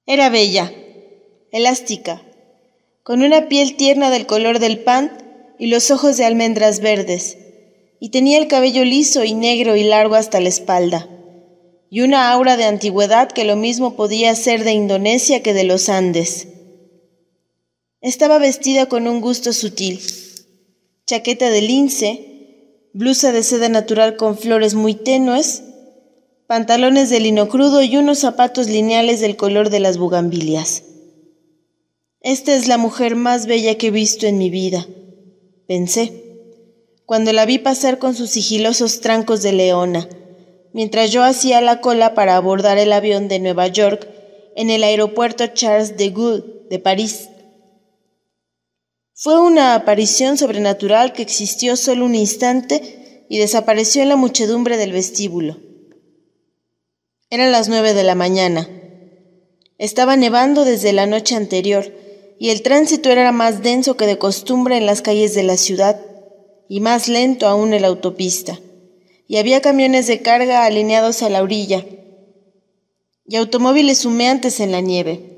Era bella, elástica, con una piel tierna del color del pan y los ojos de almendras verdes, y tenía el cabello liso y negro y largo hasta la espalda, y una aura de antigüedad que lo mismo podía ser de Indonesia que de los Andes. Estaba vestida con un gusto sutil, chaqueta de lince, blusa de seda natural con flores muy tenues, pantalones de lino crudo y unos zapatos lineales del color de las bugambilias. Esta es la mujer más bella que he visto en mi vida, pensé, cuando la vi pasar con sus sigilosos trancos de leona, mientras yo hacía la cola para abordar el avión de Nueva York en el aeropuerto Charles de Gaulle de París. Fue una aparición sobrenatural que existió solo un instante y desapareció en la muchedumbre del vestíbulo. Eran las 9 de la mañana. Estaba nevando desde la noche anterior y el tránsito era más denso que de costumbre en las calles de la ciudad y más lento aún en la autopista, y había camiones de carga alineados a la orilla y automóviles humeantes en la nieve.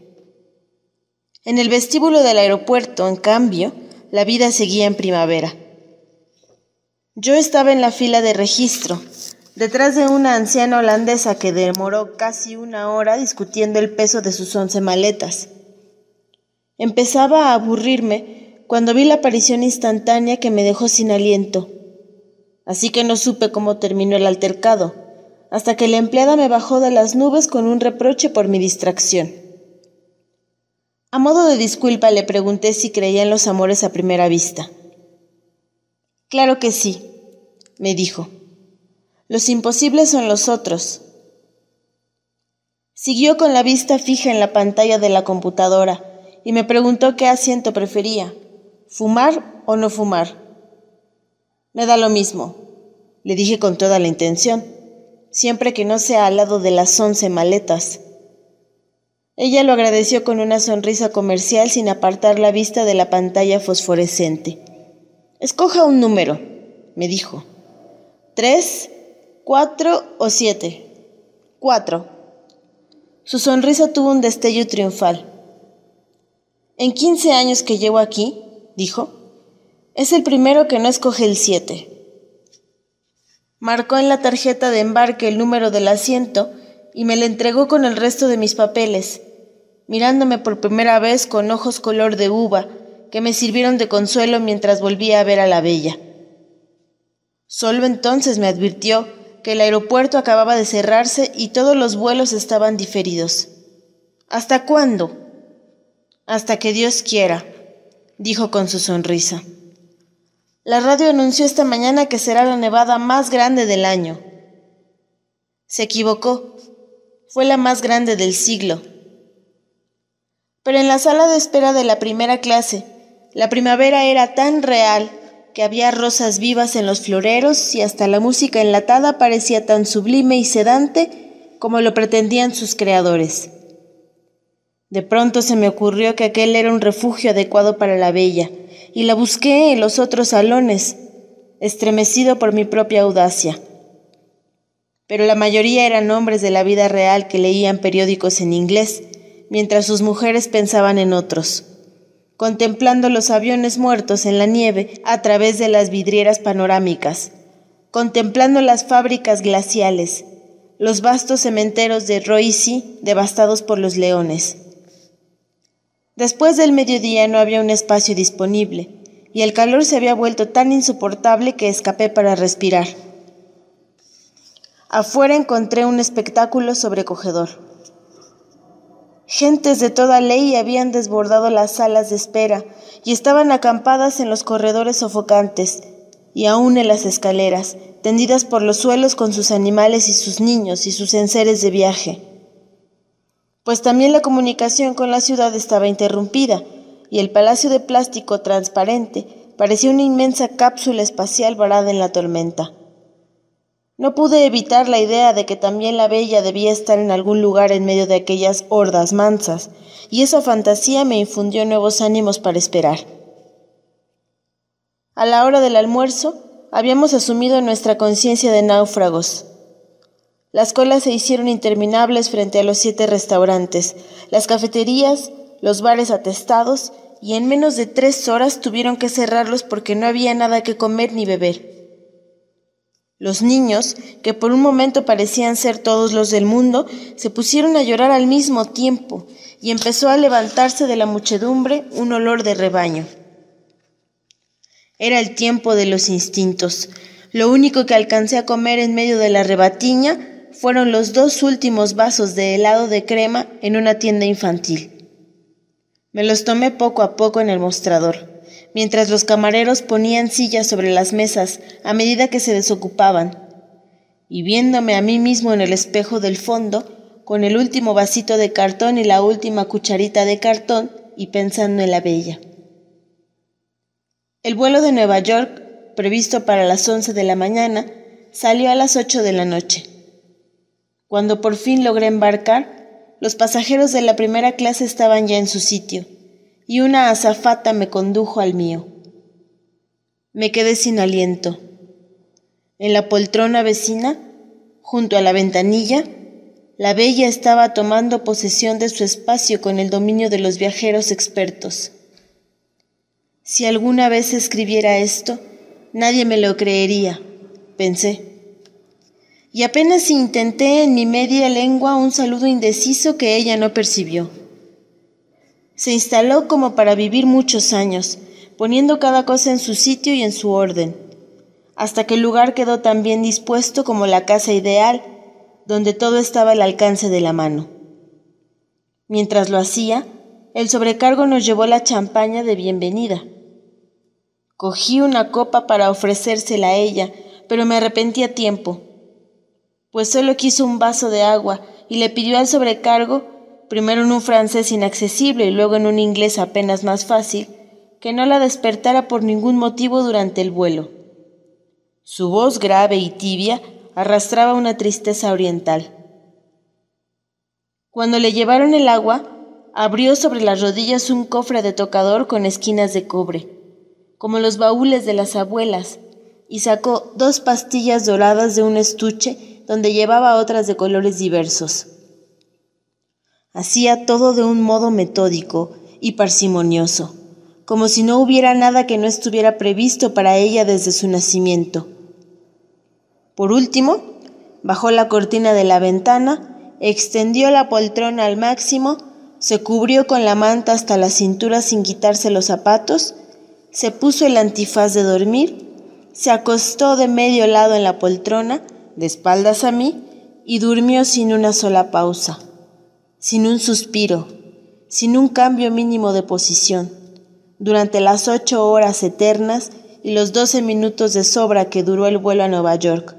En el vestíbulo del aeropuerto, en cambio, la vida seguía en primavera. Yo estaba en la fila de registro, detrás de una anciana holandesa que demoró casi una hora discutiendo el peso de sus 11 maletas. Empezaba a aburrirme cuando vi la aparición instantánea que me dejó sin aliento, así que no supe cómo terminó el altercado, hasta que la empleada me bajó de las nubes con un reproche por mi distracción. A modo de disculpa le pregunté si creía en los amores a primera vista. «Claro que sí», me dijo. «Los imposibles son los otros». Siguió con la vista fija en la pantalla de la computadora y me preguntó qué asiento prefería, fumar o no fumar. «Me da lo mismo», le dije con toda la intención, «siempre que no sea al lado de las 11 maletas». Ella lo agradeció con una sonrisa comercial sin apartar la vista de la pantalla fosforescente. «Escoja un número», me dijo. «¿3, 4 o 7? 4. Su sonrisa tuvo un destello triunfal. «En 15 años que llevo aquí», dijo, «es el primero que no escoge el 7». Marcó en la tarjeta de embarque el número del asiento y me lo entregó con el resto de mis papeles, mirándome por primera vez con ojos color de uva que me sirvieron de consuelo mientras volvía a ver a la bella. Solo entonces me advirtió que el aeropuerto acababa de cerrarse y todos los vuelos estaban diferidos. «¿Hasta cuándo?» «Hasta que Dios quiera», dijo con su sonrisa. «La radio anunció esta mañana que será la nevada más grande del año». Se equivocó. Fue la más grande del siglo. Pero en la sala de espera de la primera clase, la primavera era tan real que había rosas vivas en los floreros y hasta la música enlatada parecía tan sublime y sedante como lo pretendían sus creadores. De pronto se me ocurrió que aquel era un refugio adecuado para la bella, y la busqué en los otros salones, estremecido por mi propia audacia. Pero la mayoría eran hombres de la vida real que leían periódicos en inglés, mientras sus mujeres pensaban en otros, contemplando los aviones muertos en la nieve a través de las vidrieras panorámicas, contemplando las fábricas glaciales, los vastos cementeros de Roissy devastados por los leones. Después del mediodía no había un espacio disponible, y el calor se había vuelto tan insoportable que escapé para respirar. Afuera encontré un espectáculo sobrecogedor. Gentes de toda ley habían desbordado las salas de espera y estaban acampadas en los corredores sofocantes y aún en las escaleras, tendidas por los suelos con sus animales y sus niños y sus enseres de viaje. Pues también la comunicación con la ciudad estaba interrumpida y el palacio de plástico transparente parecía una inmensa cápsula espacial varada en la tormenta. No pude evitar la idea de que también la bella debía estar en algún lugar en medio de aquellas hordas mansas, y esa fantasía me infundió nuevos ánimos para esperar. A la hora del almuerzo, habíamos asumido nuestra conciencia de náufragos. Las colas se hicieron interminables frente a los 7 restaurantes, las cafeterías, los bares atestados, y en menos de 3 horas tuvieron que cerrarlos porque no había nada que comer ni beber. Los niños, que por un momento parecían ser todos los del mundo, se pusieron a llorar al mismo tiempo, y empezó a levantarse de la muchedumbre un olor de rebaño. Era el tiempo de los instintos. Lo único que alcancé a comer en medio de la rebatiña fueron los 2 últimos vasos de helado de crema en una tienda infantil. Me los tomé poco a poco en el mostrador, mientras los camareros ponían sillas sobre las mesas a medida que se desocupaban, y viéndome a mí mismo en el espejo del fondo, con el último vasito de cartón y la última cucharita de cartón, y pensando en la bella. El vuelo de Nueva York, previsto para las 11 de la mañana, salió a las 8 de la noche. Cuando por fin logré embarcar, los pasajeros de la primera clase estaban ya en su sitio, y una azafata me condujo al mío. Me quedé sin aliento. En la poltrona vecina, junto a la ventanilla, la bella estaba tomando posesión de su espacio con el dominio de los viajeros expertos. Si alguna vez escribiera esto, nadie me lo creería, pensé. Y apenas intenté en mi media lengua un saludo indeciso que ella no percibió. Se instaló como para vivir muchos años, poniendo cada cosa en su sitio y en su orden, hasta que el lugar quedó tan bien dispuesto como la casa ideal, donde todo estaba al alcance de la mano. Mientras lo hacía, el sobrecargo nos llevó la champaña de bienvenida. Cogí una copa para ofrecérsela a ella, pero me arrepentí a tiempo, pues solo quiso un vaso de agua y le pidió al sobrecargo, primero en un francés inaccesible y luego en un inglés apenas más fácil, que no la despertara por ningún motivo durante el vuelo. Su voz grave y tibia arrastraba una tristeza oriental. Cuando le llevaron el agua, abrió sobre las rodillas un cofre de tocador con esquinas de cobre, como los baúles de las abuelas, y sacó 2 pastillas doradas de un estuche donde llevaba otras de colores diversos. Hacía todo de un modo metódico y parsimonioso, como si no hubiera nada que no estuviera previsto para ella desde su nacimiento. Por último, bajó la cortina de la ventana, extendió la poltrona al máximo, se cubrió con la manta hasta la cintura sin quitarse los zapatos, se puso el antifaz de dormir, se acostó de medio lado en la poltrona, de espaldas a mí, y durmió sin una sola pausa, sin un suspiro, sin un cambio mínimo de posición, durante las 8 horas eternas y los 12 minutos de sobra que duró el vuelo a Nueva York.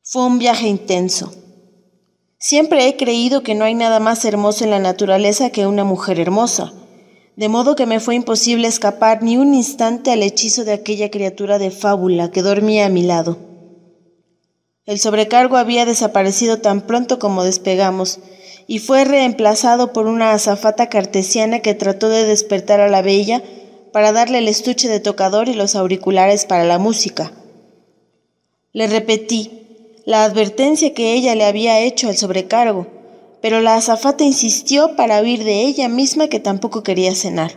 Fue un viaje intenso. Siempre he creído que no hay nada más hermoso en la naturaleza que una mujer hermosa, de modo que me fue imposible escapar ni un instante al hechizo de aquella criatura de fábula que dormía a mi lado. El sobrecargo había desaparecido tan pronto como despegamos, y fue reemplazado por una azafata cartesiana que trató de despertar a la bella para darle el estuche de tocador y los auriculares para la música. Le repetí la advertencia que ella le había hecho al sobrecargo, pero la azafata insistió para oír de ella misma que tampoco quería cenar.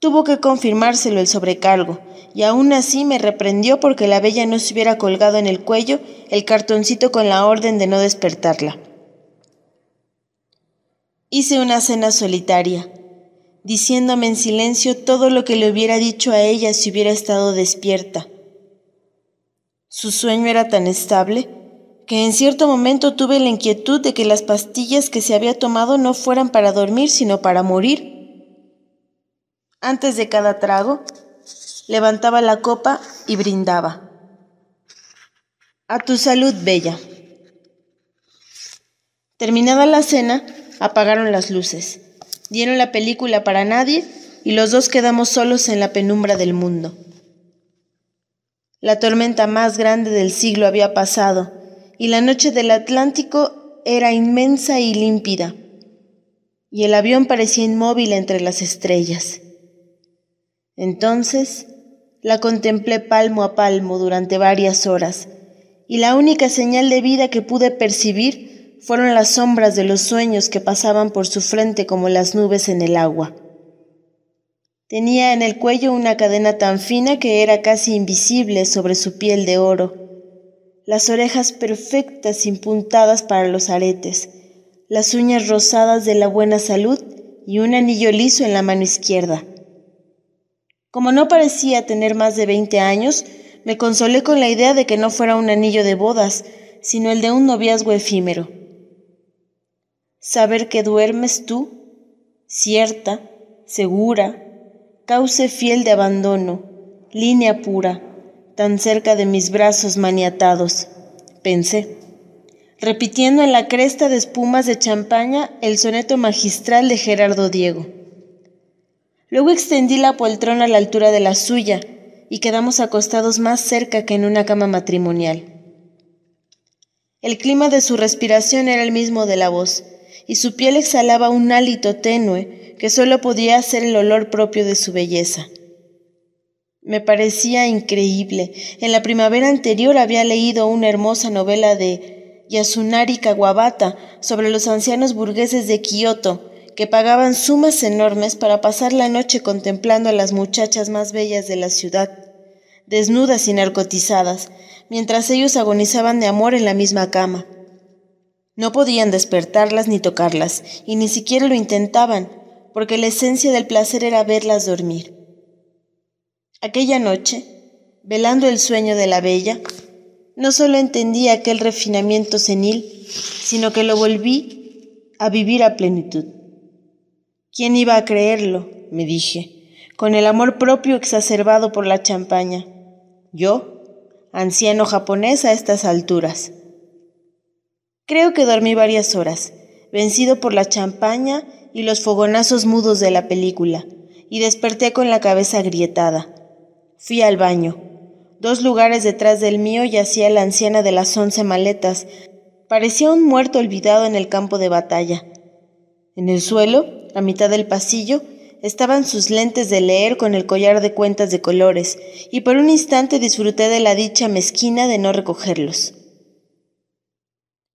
Tuvo que confirmárselo el sobrecargo, y aún así me reprendió porque la bella no se hubiera colgado en el cuello el cartoncito con la orden de no despertarla. Hice una cena solitaria, diciéndome en silencio todo lo que le hubiera dicho a ella si hubiera estado despierta. Su sueño era tan estable que en cierto momento tuve la inquietud de que las pastillas que se había tomado no fueran para dormir, sino para morir. Antes de cada trago, levantaba la copa y brindaba. A tu salud, bella. Terminada la cena, apagaron las luces, dieron la película para nadie y los 2 quedamos solos en la penumbra del mundo. La tormenta más grande del siglo había pasado y la noche del Atlántico era inmensa y límpida, y el avión parecía inmóvil entre las estrellas. Entonces la contemplé palmo a palmo durante varias horas y la única señal de vida que pude percibir fueron las sombras de los sueños que pasaban por su frente como las nubes en el agua. Tenía en el cuello una cadena tan fina que era casi invisible sobre su piel de oro, las orejas perfectas impuntadas para los aretes, las uñas rosadas de la buena salud y un anillo liso en la mano izquierda. Como no parecía tener más de 20 años, me consolé con la idea de que no fuera un anillo de bodas, sino el de un noviazgo efímero. Saber que duermes tú, cierta, segura, cauce fiel de abandono, línea pura, tan cerca de mis brazos maniatados, pensé, repitiendo en la cresta de espumas de champaña el soneto magistral de Gerardo Diego. Luego extendí la poltrona a la altura de la suya y quedamos acostados más cerca que en una cama matrimonial. El clima de su respiración era el mismo de la voz, y su piel exhalaba un hálito tenue que solo podía ser el olor propio de su belleza. Me parecía increíble. En la primavera anterior había leído una hermosa novela de Yasunari Kawabata sobre los ancianos burgueses de Kioto que pagaban sumas enormes para pasar la noche contemplando a las muchachas más bellas de la ciudad, desnudas y narcotizadas, mientras ellos agonizaban de amor en la misma cama. No podían despertarlas ni tocarlas, y ni siquiera lo intentaban, porque la esencia del placer era verlas dormir. Aquella noche, velando el sueño de la bella, no solo entendí aquel refinamiento senil, sino que lo volví a vivir a plenitud. ¿Quién iba a creerlo?, me dije, con el amor propio exacerbado por la champaña. Yo, anciano japonés a estas alturas. Creo que dormí varias horas, vencido por la champaña y los fogonazos mudos de la película, y desperté con la cabeza agrietada. Fui al baño. 2 lugares detrás del mío yacía la anciana de las 11 maletas. Parecía un muerto olvidado en el campo de batalla. En el suelo, a mitad del pasillo, estaban sus lentes de leer con el collar de cuentas de colores, y por un instante disfruté de la dicha mezquina de no recogerlos.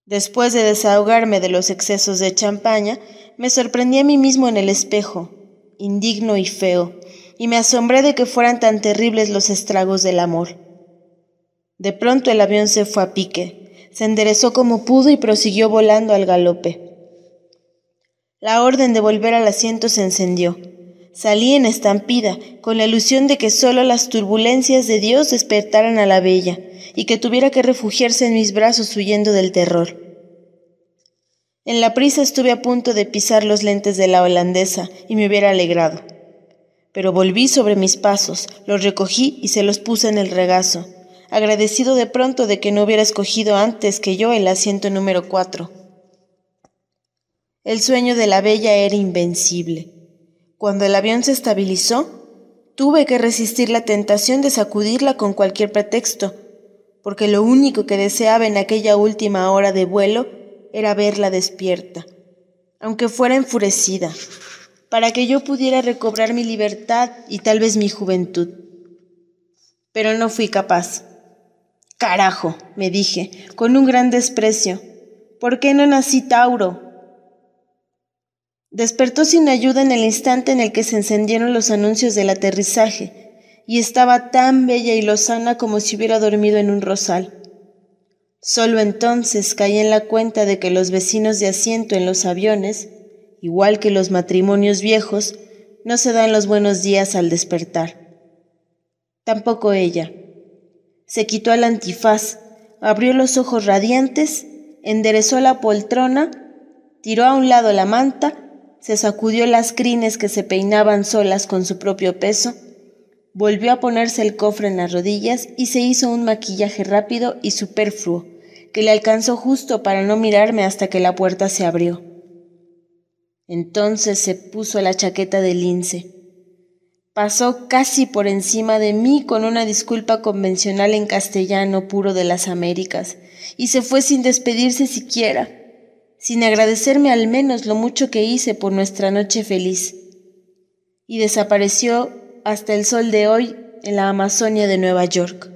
Después de desahogarme de los excesos de champaña, me sorprendí a mí mismo en el espejo, indigno y feo, y me asombré de que fueran tan terribles los estragos del amor. De pronto el avión se fue a pique, se enderezó como pudo y prosiguió volando al galope. La orden de volver al asiento se encendió. Salí en estampida, con la ilusión de que solo las turbulencias de Dios despertaran a la bella, y que tuviera que refugiarse en mis brazos huyendo del terror. En la prisa estuve a punto de pisar los lentes de la holandesa y me hubiera alegrado. Pero volví sobre mis pasos, los recogí y se los puse en el regazo, agradecido de pronto de que no hubiera escogido antes que yo el asiento número 4. El sueño de la bella era invencible. Cuando el avión se estabilizó, tuve que resistir la tentación de sacudirla con cualquier pretexto, porque lo único que deseaba en aquella última hora de vuelo era verla despierta, aunque fuera enfurecida, para que yo pudiera recobrar mi libertad y tal vez mi juventud. Pero no fui capaz. «Carajo», me dije, con un gran desprecio, «¿por qué no nací Tauro?» Despertó sin ayuda en el instante en el que se encendieron los anuncios del aterrizaje, y estaba tan bella y lozana como si hubiera dormido en un rosal. Solo entonces caí en la cuenta de que los vecinos de asiento en los aviones, igual que los matrimonios viejos, no se dan los buenos días al despertar. Tampoco ella. Se quitó el antifaz, abrió los ojos radiantes, enderezó la poltrona, tiró a un lado la manta, se sacudió las crines que se peinaban solas con su propio peso, volvió a ponerse el cofre en las rodillas y se hizo un maquillaje rápido y superfluo, que le alcanzó justo para no mirarme hasta que la puerta se abrió. Entonces se puso la chaqueta de lince. Pasó casi por encima de mí con una disculpa convencional en castellano puro de las Américas, y se fue sin despedirse siquiera, sin agradecerme al menos lo mucho que hice por nuestra noche feliz, y desapareció hasta el sol de hoy en la Amazonia de Nueva York.